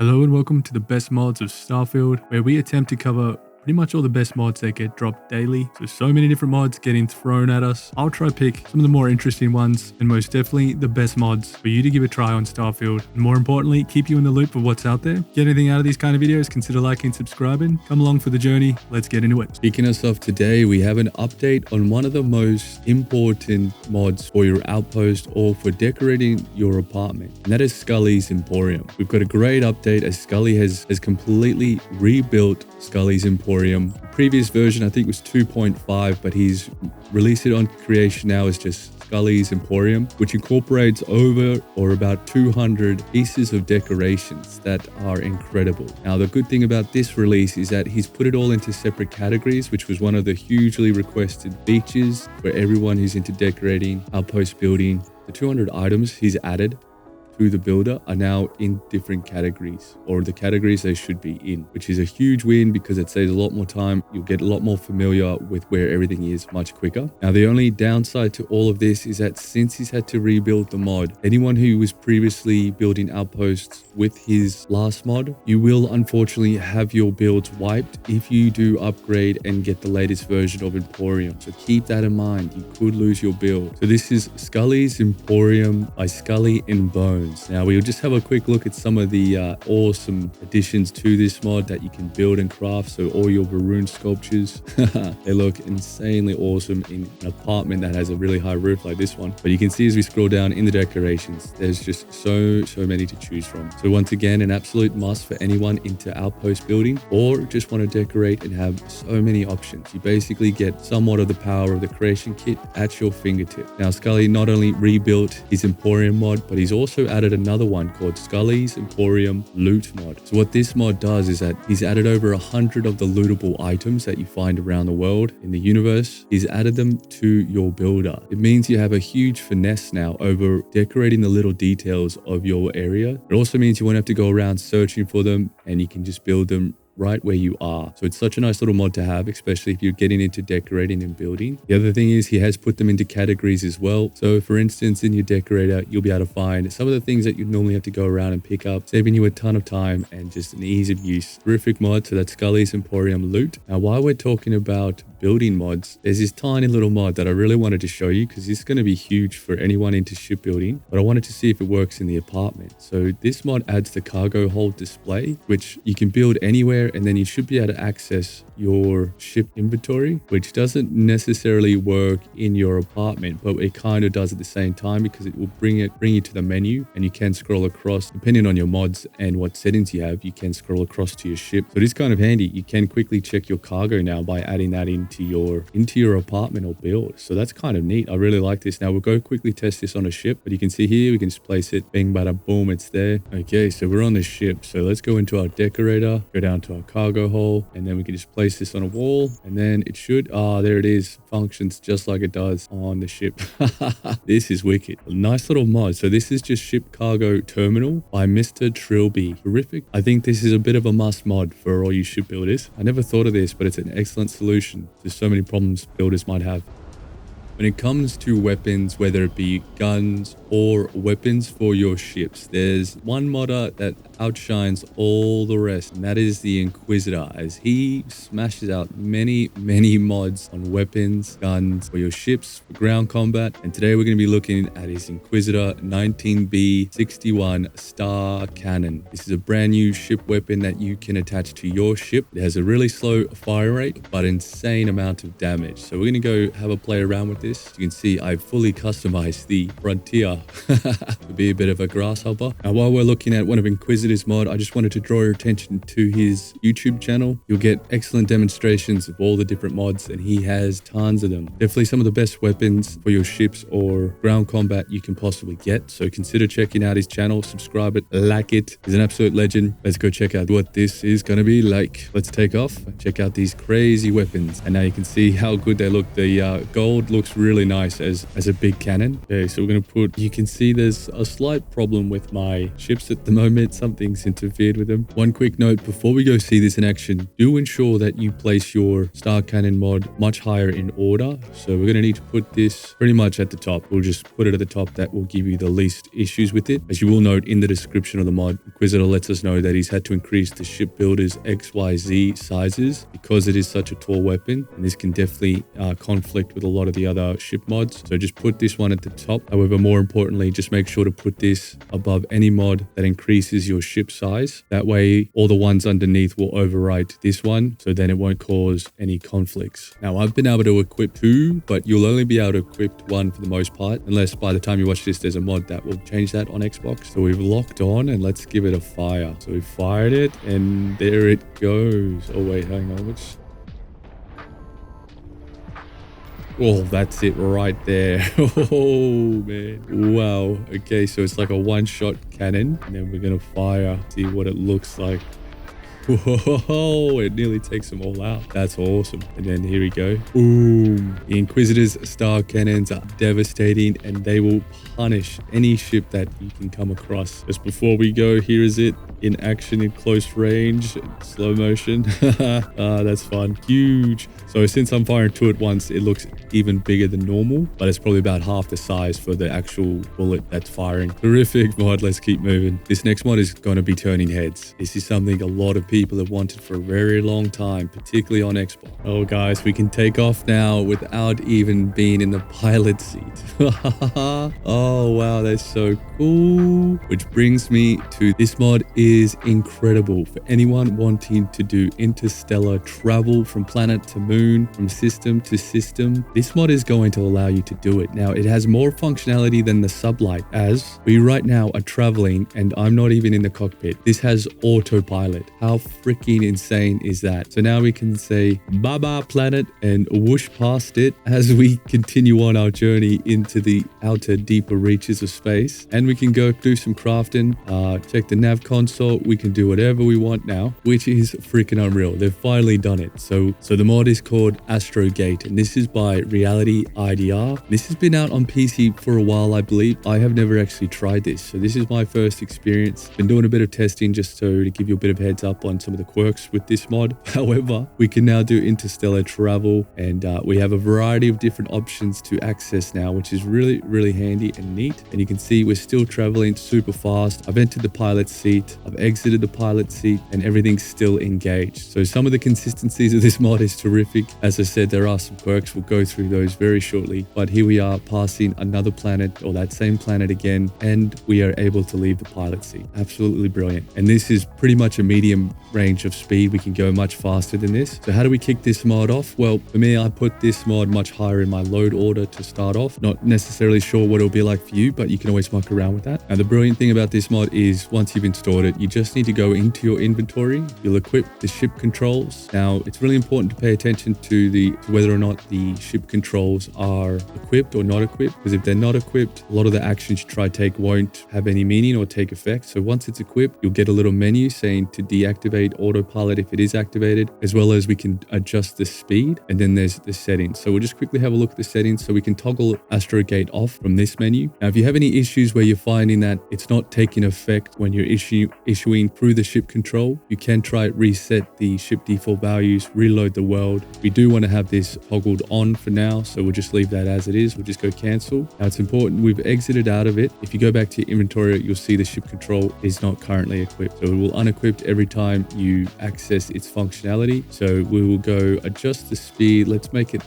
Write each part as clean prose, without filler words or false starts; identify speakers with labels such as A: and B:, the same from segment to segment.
A: Hello and welcome to the best mods of Starfield, where we attempt to cover pretty much all the best mods that get dropped daily. So many different mods getting thrown at us. I'll try pick some of the more interesting ones and most definitely the best mods for you to give a try on Starfield. And more importantly, keep you in the loop of what's out there. Get anything out of these kind of videos, consider liking and subscribing. Come along for the journey. Let's get into it.
B: Speaking of stuff, today we have an update on one of the most important mods for your outpost or for decorating your apartment, and that is Skully's Emporium. We've got a great update as Skully has completely rebuilt Skully's Emporium. The previous version I think was 2.5, but he's released it on creation now as just Skully's Emporium, which incorporates over or about 200 pieces of decorations that are incredible. Now, the good thing about this release is that he's put it all into separate categories, which was one of the hugely requested features for everyone who's into decorating, outpost building. The 200 items he's added to the builder are now in different categories, or the categories they should be in, which is a huge win because it saves a lot more time. You'll get a lot more familiar with where everything is much quicker. Now, the only downside to all of this is that since he's had to rebuild the mod, anyone who was previously building outposts with his last mod, you will unfortunately have your builds wiped if you do upgrade and get the latest version of Emporium. So keep that in mind. You could lose your build. So this is Skully's Emporium by Skully and Bone. Now we'll just have a quick look at some of the awesome additions to this mod that you can build and craft. So all your Varun sculptures, they look insanely awesome in an apartment that has a really high roof like this one. But you can see as we scroll down in the decorations, there's just so many to choose from. So once again, an absolute must for anyone into outpost building or just want to decorate and have so many options. You basically get somewhat of the power of the creation kit at your fingertip. Now Skully not only rebuilt his Emporium mod, but he's also added another one called Skully's Emporium Loot Mod. So what this mod does is that he's added over 100 of the lootable items that you find around the world in the universe. He's added them to your builder. It means you have a huge finesse now over decorating the little details of your area. It also means you won't have to go around searching for them, and you can just build them right where you are. So it's such a nice little mod to have, especially if you're getting into decorating and building. The other thing is he has put them into categories as well. So for instance, in your decorator, you'll be able to find some of the things that you normally have to go around and pick up, saving you a ton of time and just an ease of use. Terrific mod. So that's Skully's Emporium Loot. Now, while we're talking about building mods, there's this tiny little mod that I really wanted to show you because this is going to be huge for anyone into shipbuilding, but I wanted to see if it works in the apartment. So this mod adds the cargo hold display, which you can build anywhere, and then you should be able to access your ship inventory, which doesn't necessarily work in your apartment, but it kind of does at the same time because it will bring you to the menu, and you can scroll across. Depending on your mods and what settings you have, you can scroll across to your ship. So it is kind of handy. You can quickly check your cargo now by adding that into your apartment or build. So that's kind of neat. I really like this. Now we'll go quickly test this on a ship, but you can see here we can just place it, bing bada boom, it's there. Okay, so we're on the ship. So let's go into our decorator, go down to our cargo hole, and then we can just place this on a wall, and then it should, there it is, functions just like it does on the ship. This is wicked. A nice little mod. So this is just Ship Cargo Terminal by Mr. Trilby. Terrific. I think this is a bit of a must mod for all you shipbuilders. I never thought of this, but it's an excellent solution to so many problems builders might have. When it comes to weapons, whether it be guns or weapons for your ships, there's one modder that outshines all the rest, and that is the Inquisitor, as he smashes out many mods on weapons, guns for your ships, for ground combat. And today we're going to be looking at his Inquisitor 19B61 Star Cannon. This is a brand new ship weapon that you can attach to your ship. It has a really slow fire rate, but insane amount of damage. So we're going to go have a play around with this. As you can see, I've fully customized the Frontier to be a bit of a grasshopper. Now, while we're looking at one of Inquisitor's mod, I just wanted to draw your attention to his YouTube channel. You'll get excellent demonstrations of all the different mods, and he has tons of them. Definitely some of the best weapons for your ships or ground combat you can possibly get. So consider checking out his channel, subscribe it, like it. He's an absolute legend. Let's go check out what this is going to be like. Let's take off and check out these crazy weapons. And now you can see how good they look. The gold looks really nice as a big cannon. Okay, so we're going to put, you can see there's a slight problem with my ships at the moment. something's interfered with them. One quick note before we go see this in action, do ensure that you place your Star Cannon mod much higher in order. So we're going to need to put this pretty much at the top. We'll just put it at the top. That will give you the least issues with it. As you will note in the description of the mod, Inquisitor lets us know that he's had to increase the shipbuilder's XYZ sizes because it is such a tall weapon, and this can definitely conflict with a lot of the other ship mods. So just put this one at the top. However, more importantly, just make sure to put this above any mod that increases your ship size. That way all the ones underneath will overwrite this one, so then it won't cause any conflicts. Now I've been able to equip 2, but you'll only be able to equip 1 for the most part, unless by the time you watch this there's a mod that will change that on Xbox. So we've locked on and let's give it a fire. So we fired it and there it goes. Oh wait, hang on, which... Oh, that's it right there. Oh man, wow. Okay, so it's like a one-shot cannon, and then we're gonna fire, see what it looks like. Whoa, it nearly takes them all out. That's awesome. And then here we go. Boom. The Inquisitor's Star Cannons are devastating, and they will punish any ship that you can come across. Just before we go, here is it in action in close range, slow motion. That's fun. Huge. So since I'm firing 2 at once, it looks even bigger than normal, but it's probably about half the size for the actual bullet that's firing. Terrific mod. Let's keep moving. This next mod is going to be turning heads. This is something a lot of people have wanted for a very long time, particularly on Xbox. Oh guys, we can take off now without even being in the pilot seat. Oh wow, that's so cool. Which brings me to this mod is incredible for anyone wanting to do interstellar travel from planet to moon, from system to system. This mod is going to allow you to do it. Now it has more functionality than the sublight, as we right now are traveling and I'm not even in the cockpit. This has autopilot. How freaking insane is that? So now we can say bye-bye planet and whoosh past it as we continue on our journey into the outer deeper reaches of space, and we can go do some crafting, check the nav console. We can do whatever we want now, which is freaking unreal. They've finally done it. So the mod is called Astrogate, and this is by Reality IDR. This has been out on PC for a while, I believe. I have never actually tried this, so this is my first experience. Been doing a bit of testing just to give you a bit of heads up on some of the quirks with this mod. However, we can now do interstellar travel, and we have a variety of different options to access now, which is really handy and neat. And you can see we're still traveling super fast. I've entered the pilot seat, I've exited the pilot seat, and everything's still engaged. So some of the consistencies of this mod is terrific. As I said, there are some quirks. We'll go through those very shortly, but here we are passing another planet, or that same planet again, and we are able to leave the pilot seat. Absolutely brilliant. And this is pretty much a medium range of speed. We can go much faster than this. So how do we kick this mod off? Well, for me, I put this mod much higher in my load order to start off. Not necessarily sure what it'll be like for you, but you can always muck around with that. Now, the brilliant thing about this mod is once you've installed it, you just need to go into your inventory. You'll equip the ship controls. Now, it's really important to pay attention to whether or not the ship controls are equipped or not equipped, because if they're not equipped, a lot of the actions you try to take won't have any meaning or take effect. So once it's equipped, you'll get a little menu saying to deactivate autopilot if it is activated, as well as we can adjust the speed, and then there's the settings. So we'll just quickly have a look at the settings. So we can toggle Astrogate off from this menu. Now, if you have any issues where you're finding that it's not taking effect when you're issuing through the ship control, you can try reset the ship default values, reload the world. We do want to have this toggled on for now, so we'll just leave that as it is. We'll just go cancel. Now it's important, we've exited out of it. If you go back to your inventory, you'll see the ship control is not currently equipped. So it will unequip every time you access its functionality. So we will go adjust the speed. Let's make it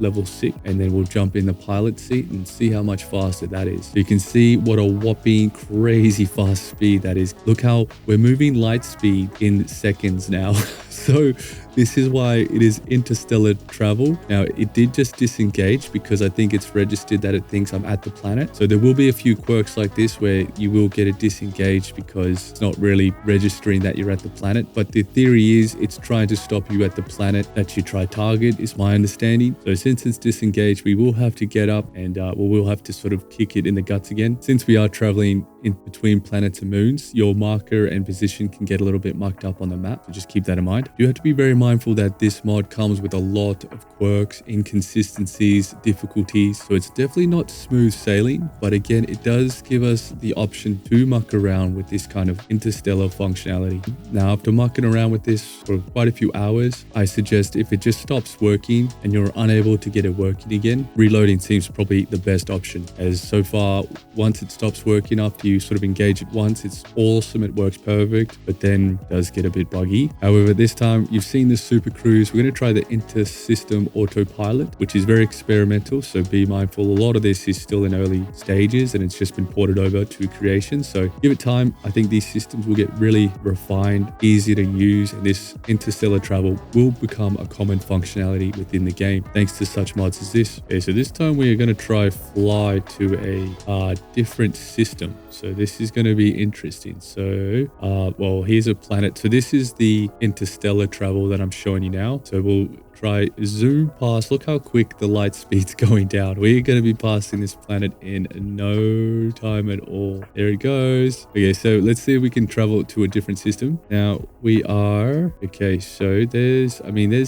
B: level 6, and then we'll jump in the pilot seat and see how much faster that is. So you can see what a whopping crazy fast speed that is. Look how we're moving light speed in seconds now. So this is why it is interstellar travel. Now, it did just disengage because I think it's registered that it thinks I'm at the planet. So there will be a few quirks like this where you will get it disengaged because it's not really registering that you're at the planet. But the theory is it's trying to stop you at the planet that you try target, is my understanding. So since it's disengaged, we will have to get up and we will have to sort of kick it in the guts again. Since we are traveling in between planets and moons, your marker and position can get a little bit mucked up on the map. So just keep that in mind. mod. You have to be very mindful that this mod comes with a lot of quirks, inconsistencies, difficulties. So it's definitely not smooth sailing, but again, it does give us the option to muck around with this kind of interstellar functionality. Now, after mucking around with this for quite a few hours, I suggest if it just stops working and you're unable to get it working again, reloading seems probably the best option. As so far, once it stops working after you sort of engage it once, it's awesome, it works perfect, but then it does get a bit buggy. However, this time you've seen the Super Cruise. We're going to try the inter-system autopilot, which is very experimental, so be mindful. A lot of this is still in early stages and it's just been ported over to creation, so give it time. I think these systems will get really refined, easier to use, and this interstellar travel will become a common functionality within the game thanks to such mods as this. Okay, so this time we are going to try fly to a different system. So this is going to be interesting. So, well, here's a planet. So this is the interstellar travel that I'm showing you now. So we'll try zoom past. Look how quick the light speed's going down. We're going to be passing this planet in no time at all. There it goes. Okay, so let's see if we can travel to a different system. Now we are, okay, so there's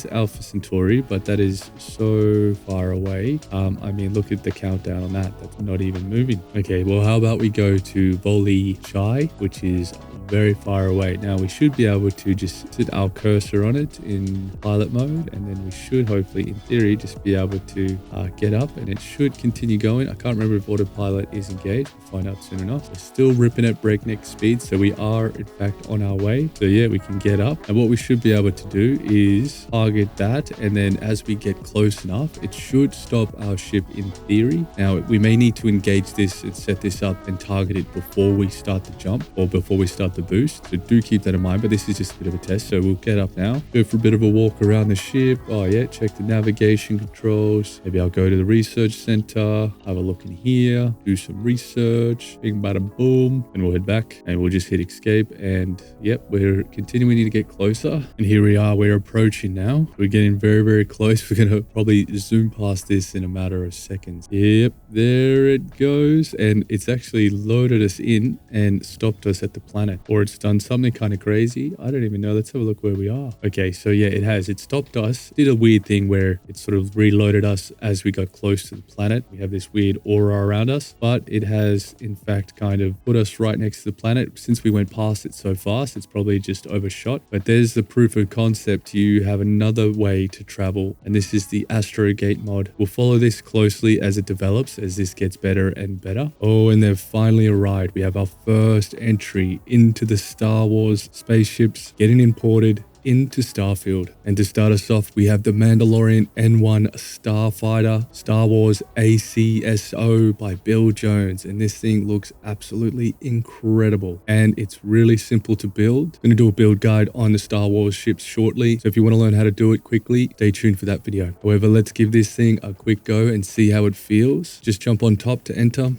B: Alpha Centauri, but that is so far away. I mean, look at the countdown on that. That's not even moving. Okay, well, how about we go to Voli Chai, which is very far away. Now we should be able to just sit our cursor on it in pilot mode, and then we should hopefully, in theory, just be able to get up, and it should continue going. I can't remember if autopilot is engaged. We'll find out soon enough. We're still ripping at breakneck speed, so we are in fact on our way. So yeah, we can get up, and what we should be able to do is target that, and then as we get close enough, it should stop our ship in theory. Now we may need to engage this and set this up and target it before we start the jump or before we start the boost, so do keep that in mind, but this is just a bit of a test. So we'll get up now, go for a bit of a walk around the ship. Oh yeah, check the navigation controls. Maybe I'll go to the research center, have a look in here, do some research, bing bada boom, and we'll head back and we'll just hit escape. And yep, we're continuing to get closer, and here we are, we're approaching now. We're getting very, very close. We're gonna probably zoom past this in a matter of seconds. Yep, there it goes, and it's actually loaded us in and stopped us at the planet, or it's done something kind of crazy. I don't even know. Let's have a look where we are. Okay, so yeah, it has. It stopped us. Did a weird thing where it sort of reloaded us as we got close to the planet. We have this weird aura around us, but it has in fact kind of put us right next to the planet. Since we went past it so fast, it's probably just overshot. But there's the proof of concept. You have another way to travel, and this is the Astrogate mod. We'll follow this closely as it develops, as this gets better and better. Oh, and they've finally arrived. We have our first entry into the Star Wars spaceships getting imported into Starfield. And to start us off, we have the Mandalorian N-1 Starfighter, Star Wars ACSO by Bill Jones, and this thing looks absolutely incredible, and it's really simple to build. I'm going to do a build guide on the Star Wars ships shortly, so if you want to learn how to do it quickly, stay tuned for that video. However, let's give this thing a quick go and see how it feels. Just jump on top to enter.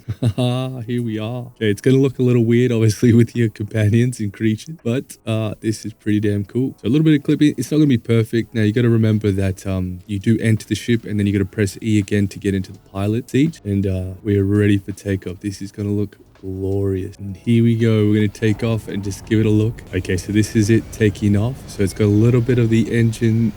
B: Here we are. Okay, it's going to look a little weird obviously with your companions and creatures, but this is pretty damn cool. So a little bit of clipping. It's not going to be perfect. Now you got to remember that you do enter the ship, and then you got to press E again to get into the pilot seat, and we're ready for takeoff. This is going to look glorious, and here we go. We're going to take off and just give it a look. Okay, so this is it taking off. So it's got a little bit of the engine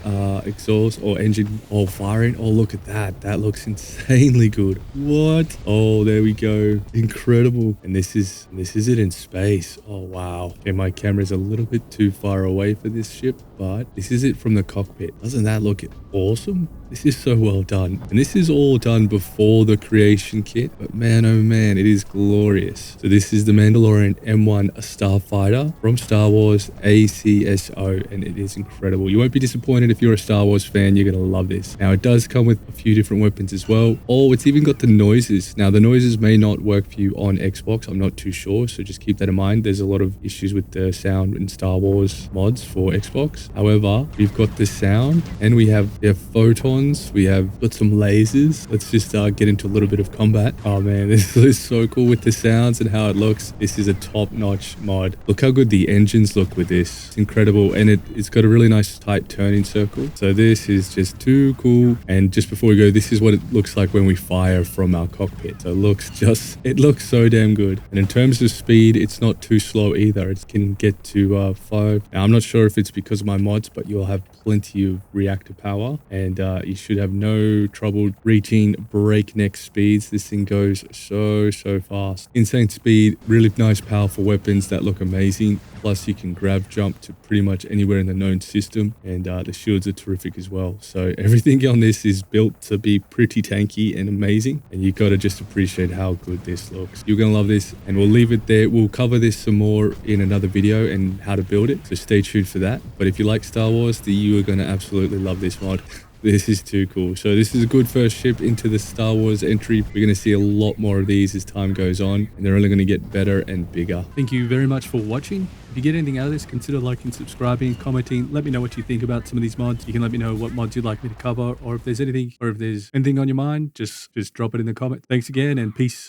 B: exhaust or engine all firing. Oh, look at that. That looks insanely good. What? Oh, there we go. Incredible. And this is it in space. Oh wow. Okay, my camera's a little bit too far away for this ship, but this is it from the cockpit. Doesn't that look awesome? This is so well done, and this is all done before the creation kit, but man, oh man, it is glorious. So this is the Mandalorian N-1 Starfighter from Star Wars ACSO, and it is incredible. You won't be disappointed if you're a Star Wars fan. You're gonna love this. Now it does come with a few different weapons as well. Oh, it's even got the noises. Now the noises may not work for you on Xbox. I'm not too sure, so just keep that in mind. There's a lot of issues with the sound in Star Wars mods for Xbox. However, we've got the sound, and we have their photons weapons. We have got some lasers. Let's just get into a little bit of combat. Oh man, this is so cool with the sounds and how it looks. This is a top-notch mod. Look how good the engines look with this. It's incredible, and it's got a really nice tight turning circle. So this is just too cool. And just before we go, this is what it looks like when we fire from our cockpit. So it looks so damn good. And in terms of speed, it's not too slow either. It can get to 5. Now, I'm not sure if it's because of my mods, but you'll have plenty of reactor power, and you should have no trouble reaching breakneck speeds. This thing goes so fast. Insane speed, really nice powerful weapons that look amazing. Plus you can grab jump to pretty much anywhere in the known system, and the shields are terrific as well. So everything on this is built to be pretty tanky and amazing, and you got to just appreciate how good this looks. You're gonna love this, and we'll leave it there. We'll cover this some more in another video and how to build it, so stay tuned for that. But if you like Star Wars, you are gonna absolutely love this mod. This is too cool. So this is a good first ship into the Star Wars entry. We're going to see a lot more of these as time goes on, and they're only going to get better and bigger.
A: Thank you very much for watching. If you get anything out of this, consider liking, subscribing, commenting. Let me know what you think about some of these mods. You can let me know what mods you'd like me to cover, or if there's anything on your mind, just drop it in the comment. Thanks again, and peace.